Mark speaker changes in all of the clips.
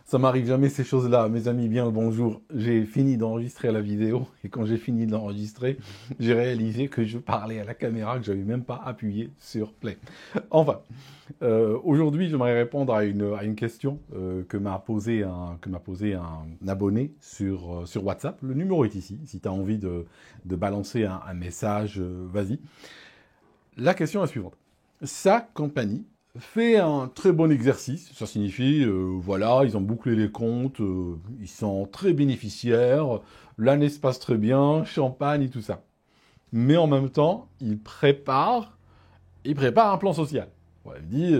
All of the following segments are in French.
Speaker 1: Ça m'arrive jamais ces choses-là. Mes amis, bien le bonjour. J'ai fini d'enregistrer la vidéo et quand j'ai fini de l'enregistrer, j'ai réalisé que je parlais à la caméra, que j'avais même pas appuyé sur play. Enfin, aujourd'hui, j'aimerais répondre à une question que m'a posé un abonné sur WhatsApp. Le numéro est ici. Si tu as envie de balancer un message, vas-y. La question est la suivante. Sa compagnie fait un très bon exercice. Ça signifie, voilà, ils ont bouclé les comptes, ils sont très bénéficiaires, l'année se passe très bien, champagne et tout ça. Mais en même temps, ils préparent un plan social. Ouais, il dit,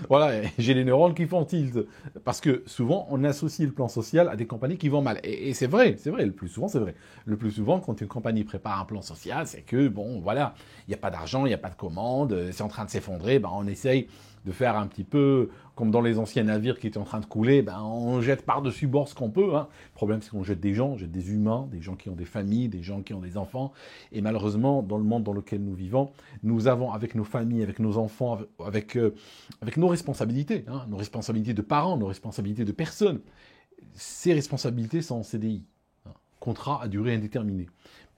Speaker 1: voilà, j'ai les neurones qui font tilt. Parce que souvent, on associe le plan social à des compagnies qui vont mal. Et c'est vrai, le plus souvent, c'est vrai. Le plus souvent, quand une compagnie prépare un plan social, c'est que, bon, voilà, il n'y a pas d'argent, il n'y a pas de commande, c'est en train de s'effondrer, ben, on essaye de faire un petit peu comme dans les anciens navires qui étaient en train de couler, ben, on jette par-dessus bord ce qu'on peut. Hein. Le problème, c'est qu'on jette des gens, on jette des humains, des gens qui ont des familles, des gens qui ont des enfants. Et malheureusement, dans le monde dans lequel nous vivons, nous avons, avec nos familles, avec nos enfants, avec nos responsabilités, hein, nos responsabilités de parents, nos responsabilités de personnes, ces responsabilités sont en CDI, hein, contrat à durée indéterminée.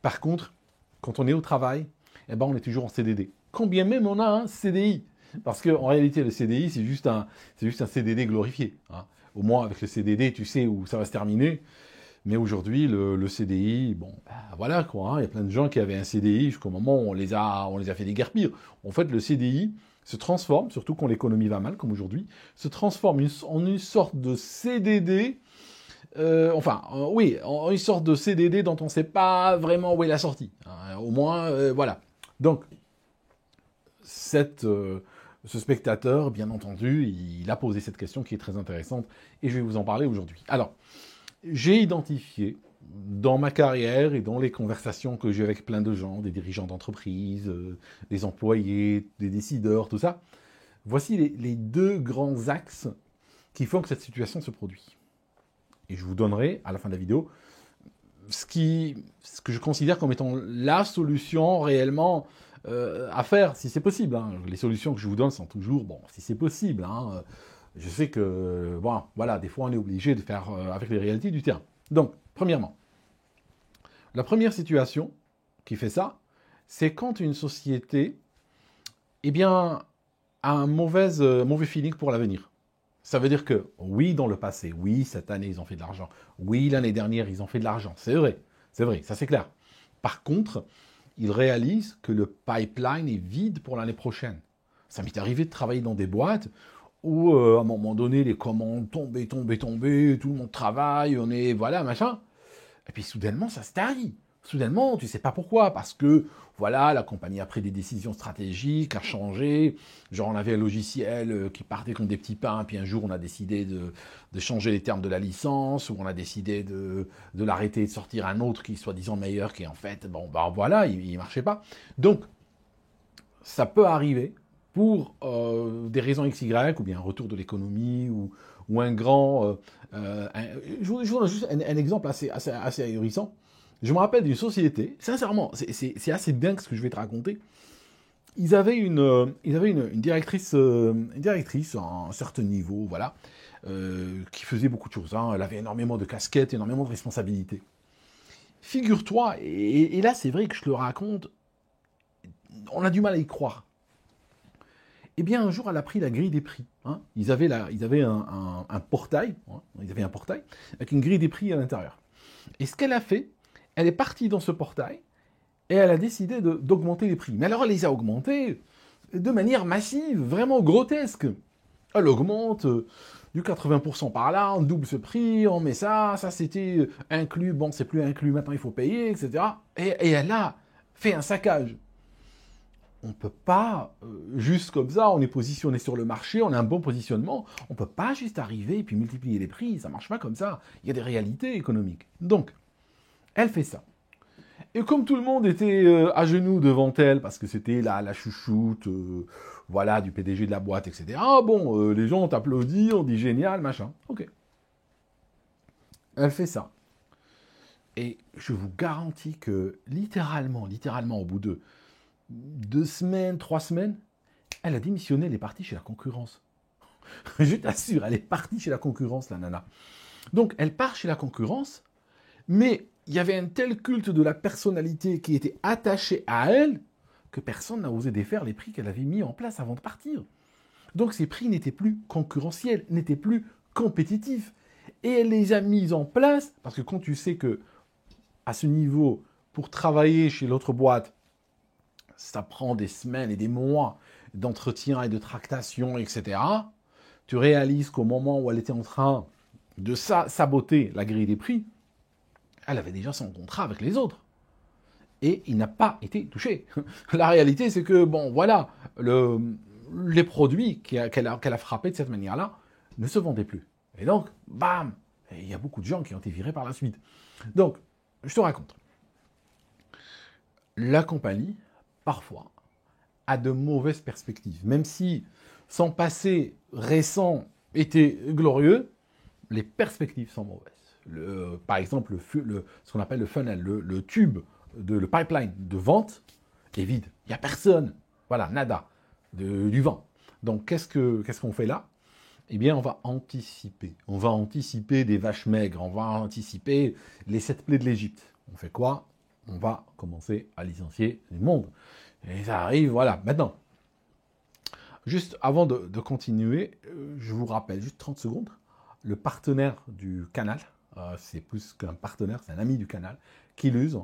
Speaker 1: Par contre, quand on est au travail, eh ben, on est toujours en CDD. Quand bien même on a un CDI. Parce qu'en réalité, le CDI, c'est juste un CDD glorifié. Hein. Au moins, avec le CDD, tu sais où ça va se terminer. Mais aujourd'hui, le CDI, bon, ben, voilà quoi. Hein, il y a plein de gens qui avaient un CDI jusqu'au moment où on les a fait déguerpir. En fait, le CDI se transforme, surtout quand l'économie va mal, comme aujourd'hui, se transforme en une sorte de CDD. Oui, en une sorte de CDD dont on ne sait pas vraiment où est la sortie. Hein, au moins, voilà. Donc, ce spectateur, bien entendu, il a posé cette question qui est très intéressante et je vais vous en parler aujourd'hui. Alors, j'ai identifié dans ma carrière et dans les conversations que j'ai avec plein de gens, des dirigeants d'entreprise, des employés, des décideurs, tout ça, voici les deux grands axes qui font que cette situation se produit. Et je vous donnerai, à la fin de la vidéo, ce que je considère comme étant la solution réellement à faire, si c'est possible. Hein. Les solutions que je vous donne sont toujours, bon, si c'est possible. Hein. Je sais que, bon, voilà, des fois on est obligé de faire avec les réalités du terrain. Donc, premièrement, la première situation qui fait ça, c'est quand une société, eh bien, a un mauvais feeling pour l'avenir. Ça veut dire que, oui, dans le passé, oui, cette année, ils ont fait de l'argent. Oui, l'année dernière, ils ont fait de l'argent. C'est vrai, ça c'est clair. Par contre, ils réalisent que le pipeline est vide pour l'année prochaine. Ça m'est arrivé de travailler dans des boîtes où, à un moment donné, les commandes tombaient, tout le monde travaille, on est, voilà, machin. Et puis, soudainement, ça se tarit. Soudainement, tu sais pas pourquoi, parce que, voilà, la compagnie a pris des décisions stratégiques, a changé. Genre, on avait un logiciel qui partait comme des petits pains, puis un jour, on a décidé de changer les termes de la licence, ou on a décidé de l'arrêter et de sortir un autre qui, soi-disant meilleur, qui en fait, bon, bah voilà, il marchait pas. Donc, ça peut arriver pour des raisons XY, ou bien un retour de l'économie, ou un grand... je vous donne juste un exemple assez ahurissant. Je me rappelle d'une société, sincèrement, c'est assez dingue ce que je vais te raconter. Ils avaient une directrice à un certain niveau, voilà, qui faisait beaucoup de choses. Hein. Elle avait énormément de casquettes, énormément de responsabilités. Figure-toi, et là c'est vrai que je te le raconte, on a du mal à y croire. Eh bien, un jour, elle a pris la grille des prix. Hein. Ils avaient un portail, hein. Ils avaient un portail avec une grille des prix à l'intérieur. Et ce qu'elle a fait, elle est partie dans ce portail et elle a décidé d'augmenter les prix. Mais alors, elle les a augmentés de manière massive, vraiment grotesque. Elle augmente du 80% par là, on double ce prix, on met ça, ça c'était inclus, bon, c'est plus inclus, maintenant il faut payer, etc. Et elle a fait un saccage. On ne peut pas, juste comme ça, on est positionné sur le marché, on a un bon positionnement, on ne peut pas juste arriver et puis multiplier les prix, ça ne marche pas comme ça. Il y a des réalités économiques. Donc, elle fait ça. Et comme tout le monde était à genoux devant elle, parce que c'était la chouchoute, voilà, du PDG de la boîte, etc. Ah bon, les gens ont applaudi, on dit génial, machin. Ok. Elle fait ça. Et je vous garantis que littéralement, au bout de 2 semaines, 3 semaines, elle a démissionné, elle est partie chez la concurrence. Je t'assure, elle est partie chez la concurrence, la nana. Donc, elle part chez la concurrence, mais il y avait un tel culte de la personnalité qui était attaché à elle que personne n'a osé défaire les prix qu'elle avait mis en place avant de partir. Donc, ces prix n'étaient plus concurrentiels, n'étaient plus compétitifs. Et elle les a mis en place, parce que quand tu sais que à ce niveau, pour travailler chez l'autre boîte, ça prend des semaines et des mois d'entretien et de tractation, etc., tu réalises qu'au moment où elle était en train de saboter la grille des prix, elle avait déjà son contrat avec les autres. Et il n'a pas été touché. La réalité, c'est que, bon, voilà, les produits qu'elle a frappés de cette manière-là ne se vendaient plus. Et donc, bam, il y a beaucoup de gens qui ont été virés par la suite. Donc, je te raconte. La compagnie, parfois, a de mauvaises perspectives. Même si son passé récent était glorieux, les perspectives sont mauvaises. Par exemple, ce qu'on appelle le funnel, le tube, le pipeline de vente est vide. Il n'y a personne. Voilà, nada, du vent. Donc, qu'est-ce qu'on fait là? Eh bien, on va anticiper. On va anticiper des vaches maigres. On va anticiper les 7 plaies de l'Égypte. On fait quoi? On va commencer à licencier du monde. Et ça arrive, voilà. Maintenant, juste avant de continuer, je vous rappelle, juste 30 secondes, le partenaire du canal, c'est plus qu'un partenaire, c'est un ami du canal, qui l'use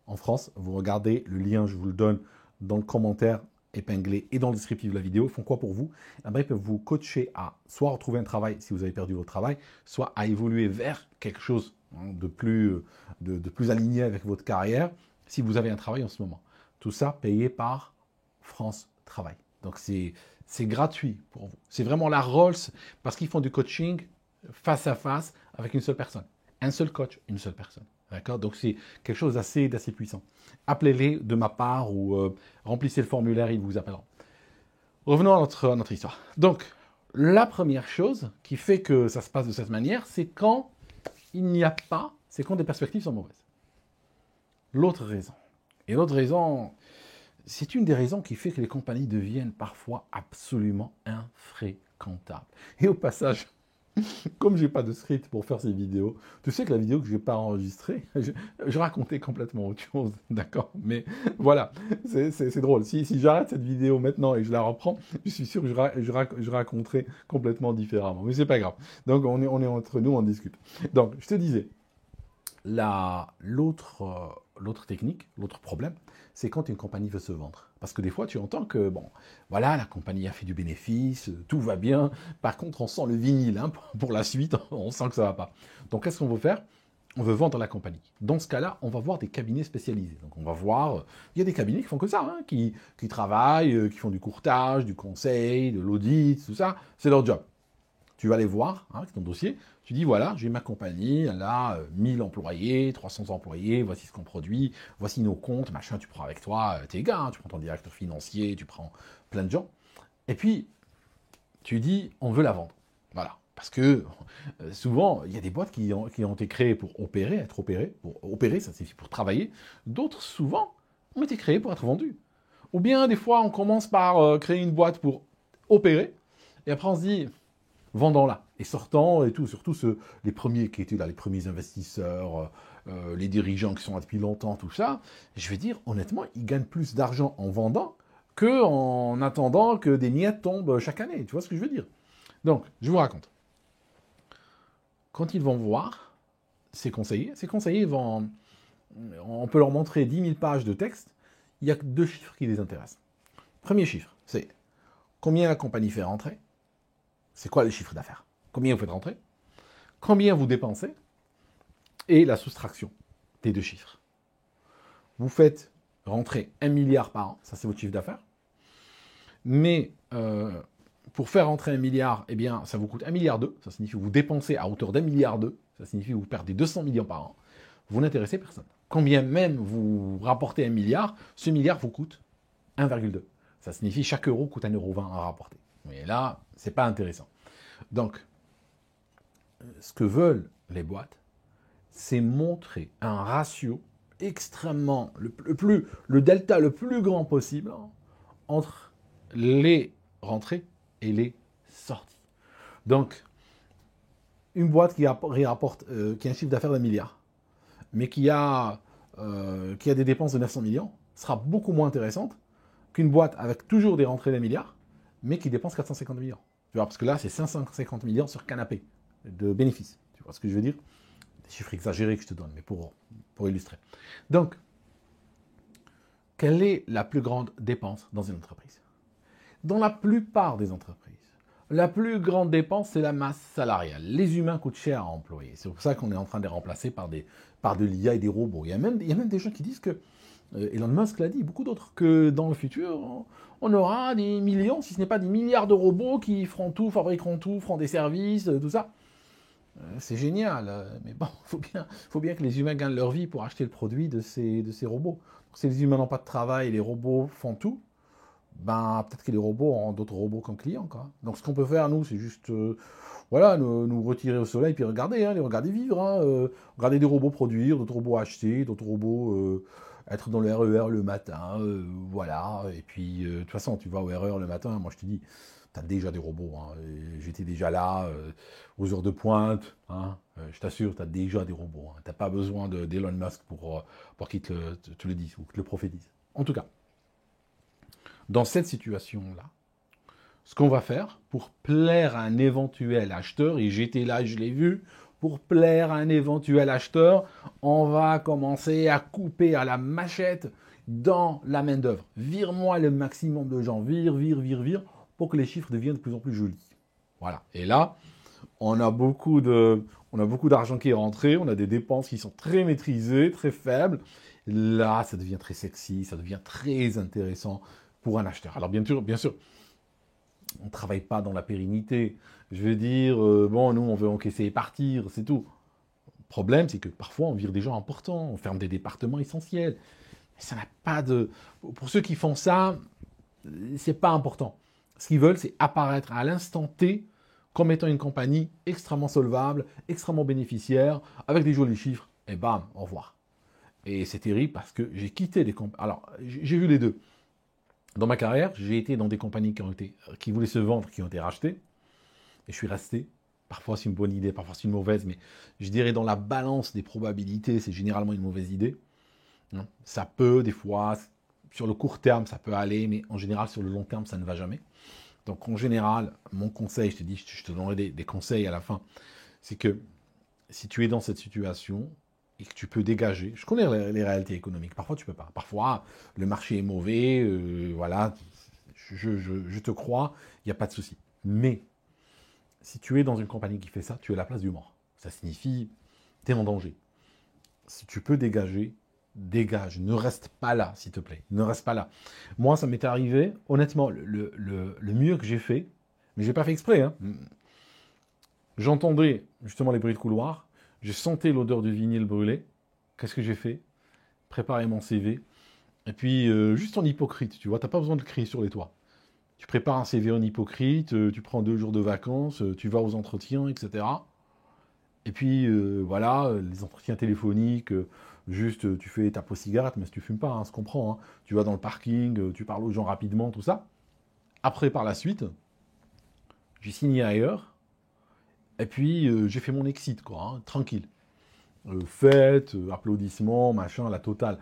Speaker 1: en France. Vous regardez le lien, je vous le donne dans le commentaire épinglé et dans le descriptif de la vidéo. Ils font quoi pour vous? Ils peuvent vous coacher à soit retrouver un travail si vous avez perdu votre travail, soit à évoluer vers quelque chose de plus aligné avec votre carrière si vous avez un travail en ce moment. Tout ça payé par France Travail. Donc c'est gratuit pour vous. C'est vraiment la Rolls parce qu'ils font du coaching face à face avec une seule personne. Un seul coach, une seule personne. D'accord? Donc c'est quelque chose d'assez puissant. Appelez-les de ma part ou remplissez le formulaire, ils vous appelleront. Revenons à notre histoire. Donc, la première chose qui fait que ça se passe de cette manière, c'est quand il n'y a pas, c'est quand des perspectives sont mauvaises. L'autre raison. Et l'autre raison, c'est une des raisons qui fait que les compagnies deviennent parfois absolument infréquentables. Et au passage, comme je n'ai pas de script pour faire ces vidéos, tu sais que la vidéo que je n'ai pas enregistrée, je racontais complètement autre chose, d'accord? Mais voilà, c'est drôle. Si j'arrête cette vidéo maintenant et que je la reprends, je suis sûr que je raconterai complètement différemment. Mais c'est pas grave. Donc on est entre nous, on discute. Donc je te disais, l'autre technique, l'autre problème, c'est quand une compagnie veut se vendre. Parce que des fois, tu entends que, bon, voilà, la compagnie a fait du bénéfice, tout va bien. Par contre, on sent le vinyle hein, pour la suite, on sent que ça ne va pas. Donc, qu'est-ce qu'on veut faire? On veut vendre la compagnie. Dans ce cas-là, on va voir des cabinets spécialisés. Donc, on va voir, il y a des cabinets qui font que ça, hein, qui travaillent, qui font du courtage, du conseil, de l'audit, tout ça. C'est leur job. Tu vas les voir, hein, avec ton dossier, tu dis voilà, j'ai ma compagnie, elle a 1000 employés, 300 employés, voici ce qu'on produit, voici nos comptes, machin, tu prends avec toi tes gars, hein, tu prends ton directeur financier, tu prends plein de gens. Et puis, tu dis on veut la vendre. Voilà. Parce que souvent, il y a des boîtes qui ont été créées pour opérer, être opérées. Pour opérer, ça signifie pour travailler. D'autres, souvent, ont été créées pour être vendues. Ou bien, des fois, on commence par créer une boîte pour opérer, et après on se dit vendant-la et sortant et tout, surtout les premiers qui étaient là, les premiers investisseurs, les dirigeants qui sont là depuis longtemps, tout ça, je vais dire, honnêtement, ils gagnent plus d'argent en vendant qu'en attendant que des miettes tombent chaque année. Tu vois ce que je veux dire? Donc, je vous raconte. Quand ils vont voir ces conseillers on peut leur montrer 10 000 pages de texte, il n'y a que 2 chiffres qui les intéressent. Premier chiffre, c'est combien la compagnie fait rentrer. C'est quoi le chiffre d'affaires? Combien vous faites rentrer? Combien vous dépensez? Et la soustraction des 2 chiffres. Vous faites rentrer 1 milliard par an, ça c'est votre chiffre d'affaires. Mais pour faire rentrer 1 milliard, eh bien, ça vous coûte 1,2 milliard. Ça signifie que vous dépensez à hauteur d'1,2 milliard. Ça signifie que vous perdez 200 millions par an. Vous n'intéressez personne. Combien même vous rapportez 1 milliard, ce milliard vous coûte 1,2. Ça signifie que chaque euro coûte 1,20 € à rapporter. Mais là, c'est pas intéressant. Donc, ce que veulent les boîtes, c'est montrer un ratio extrêmement, le delta le plus grand possible entre les rentrées et les sorties. Donc, une boîte qui rapporte, qui a un chiffre d'affaires d'1 milliard, mais qui a des dépenses de 900 millions, sera beaucoup moins intéressante qu'une boîte avec toujours des rentrées d'1 milliard, mais qui dépense 450 millions. Tu vois, parce que là, c'est 550 millions sur canapé de bénéfices. Tu vois ce que je veux dire? Des chiffres exagérés que je te donne, mais pour illustrer. Donc, quelle est la plus grande dépense dans une entreprise? Dans la plupart des entreprises, la plus grande dépense, c'est la masse salariale. Les humains coûtent cher à employer. C'est pour ça qu'on est en train de les remplacer par de l'IA et des robots. Il y a même des gens qui disent que, Elon Musk l'a dit, beaucoup d'autres, que dans le futur, on aura des millions, si ce n'est pas des milliards de robots qui feront tout, fabriqueront tout, feront des services, tout ça. C'est génial, mais bon, faut bien que les humains gagnent leur vie pour acheter le produit de ces robots. Donc, si les humains n'ont pas de travail et les robots font tout, ben peut-être que les robots auront d'autres robots comme clients, quoi. Donc ce qu'on peut faire, nous, c'est juste voilà, nous retirer au soleil, puis regarder, les regarder vivre, regarder des robots produire, d'autres robots acheter, d'autres robots être dans le RER le matin, voilà. Et puis, de toute façon, tu vas au RER le matin, moi je te dis, tu as déjà des robots, j'étais déjà là, aux heures de pointe, je t'assure, tu as déjà des robots. Tu n'as pas besoin d'Elon Musk pour qu'il te le dise, ou qu'il te le prophétise. En tout cas, dans cette situation-là, ce qu'on va faire pour plaire à un éventuel acheteur, et j'étais là, je l'ai vu, pour plaire à un éventuel acheteur, on va commencer à couper à la machette dans la main-d'œuvre. Vire-moi le maximum de gens, vire, pour que les chiffres deviennent de plus en plus jolis. Voilà. Et là, on a beaucoup d'argent qui est rentré, on a des dépenses qui sont très maîtrisées, très faibles. Là, ça devient très sexy, ça devient très intéressant pour un acheteur. Alors bien sûr, on ne travaille pas dans la pérennité. Je veux dire, bon, nous, on veut encaisser et partir, c'est tout. Le problème, c'est que parfois, on vire des gens importants, on ferme des départements essentiels. Mais ça n'a pas de... Pour ceux qui font ça, c'est pas important. Ce qu'ils veulent, c'est apparaître à l'instant T comme étant une compagnie extrêmement solvable, extrêmement bénéficiaire, avec des jolis chiffres, et bam, au revoir. Et c'est terrible parce que j'ai quitté des compagnies... Alors, j'ai vu les deux. Dans ma carrière, j'ai été dans des compagnies qui voulaient se vendre, qui ont été rachetées, et je suis resté. Parfois c'est une bonne idée, parfois c'est une mauvaise, mais je dirais dans la balance des probabilités, c'est généralement une mauvaise idée. Ça peut, des fois, sur le court terme, ça peut aller, mais en général, sur le long terme, ça ne va jamais. Donc en général, mon conseil, je te dis, je te donnerai des conseils à la fin, c'est que si tu es dans cette situation, et que tu peux dégager. Je connais les réalités économiques. Parfois, tu peux pas. Parfois, le marché est mauvais. Voilà, je te crois. Il n'y a pas de souci. Mais si tu es dans une compagnie qui fait ça, tu es à la place du mort. Ça signifie, tu es en danger. Si tu peux dégager, dégage. Ne reste pas là, s'il te plaît. Ne reste pas là. Moi, ça m'est arrivé. Honnêtement, le mieux que j'ai fait, mais je n'ai pas fait exprès. J'entendais justement les bruits de couloir. Je sentais l'odeur du vinyle brûlé. Qu'est-ce que j'ai fait? Préparer mon CV. Et puis, juste en hypocrite, tu vois, tu n'as pas besoin de crier sur les toits. Tu prépares un CV en hypocrite, tu prends 2 jours de vacances, tu vas aux entretiens, etc. Et puis, voilà, les entretiens téléphoniques, juste, tu fais ta pause cigarette, mais si tu fumes pas, on se comprend. Tu vas dans le parking, tu parles aux gens rapidement, tout ça. Après, par la suite, j'ai signé ailleurs. Et puis, j'ai fait mon exit, quoi, tranquille. Fête, applaudissements, machin, la totale.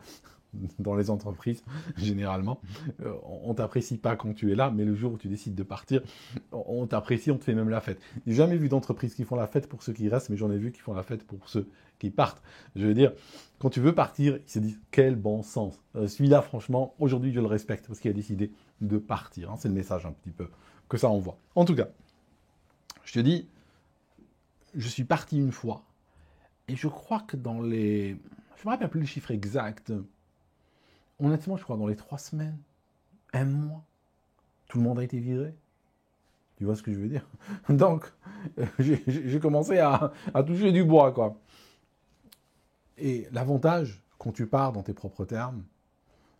Speaker 1: Dans les entreprises, généralement, on t'apprécie pas quand tu es là, mais le jour où tu décides de partir, on t'apprécie, on te fait même la fête. J'ai jamais vu d'entreprise qui font la fête pour ceux qui restent, mais j'en ai vu qui font la fête pour ceux qui partent. Je veux dire, quand tu veux partir, ils se disent quel bon sens. Celui-là, franchement, aujourd'hui, je le respecte parce qu'il a décidé de partir. C'est le message un petit peu que ça envoie. En tout cas, je te dis, je suis parti une fois, et je crois que dans les... Je ne me rappelle plus le chiffre exact. Honnêtement, je crois dans les 3 semaines, 1 mois, tout le monde a été viré. Tu vois ce que je veux dire? Donc, j'ai commencé à toucher du bois, quoi. Et l'avantage, quand tu pars dans tes propres termes,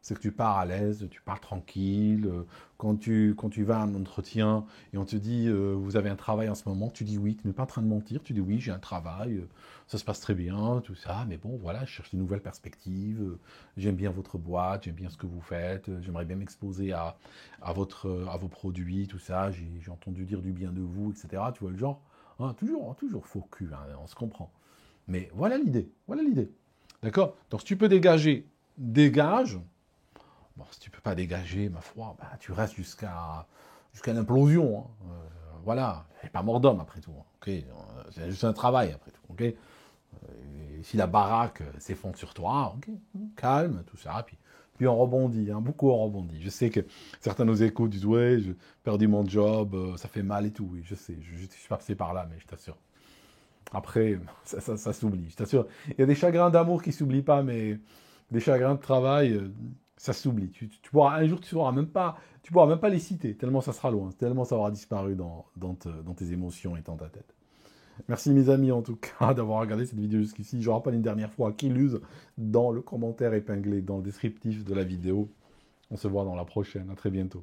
Speaker 1: c'est que tu pars à l'aise, tu pars tranquille. Quand tu vas à un entretien et on te dit vous avez un travail en ce moment, tu dis oui, tu n'es pas en train de mentir, tu dis oui, j'ai un travail, ça se passe très bien, tout ça, mais bon, voilà, je cherche de nouvelles perspectives, j'aime bien votre boîte, j'aime bien ce que vous faites, j'aimerais bien m'exposer à vos produits, tout ça, j'ai entendu dire du bien de vous, etc. Tu vois le genre, hein, toujours faux cul, hein, on se comprend. Mais voilà l'idée, voilà l'idée. D'accord? Donc si tu peux dégager, dégage. Bon, si tu peux pas dégager, ma foi, bah, tu restes jusqu'à l'implosion. Hein. Voilà, c'est pas mort d'homme après tout. Hein. Ok, c'est juste un travail après tout. Ok, et si la baraque s'effondre sur toi, ok, calme, tout ça, puis on rebondit, hein, beaucoup on rebondit. Je sais que certains nous écoutent, disent ouais, j'ai perdu mon job, ça fait mal et tout. Oui, je sais, je suis passé par là, mais je t'assure. Après, ça s'oublie, je t'assure. Il y a des chagrins d'amour qui s'oublient pas, mais des chagrins de travail, ça s'oublie. Un jour, tu pourras même pas les citer, tellement ça sera loin, tellement ça aura disparu dans tes émotions et dans ta tête. Merci mes amis en tout cas d'avoir regardé cette vidéo jusqu'ici. Je rappelle une dernière fois qu'il use dans le commentaire épinglé, dans le descriptif de la vidéo. On se voit dans la prochaine. À très bientôt.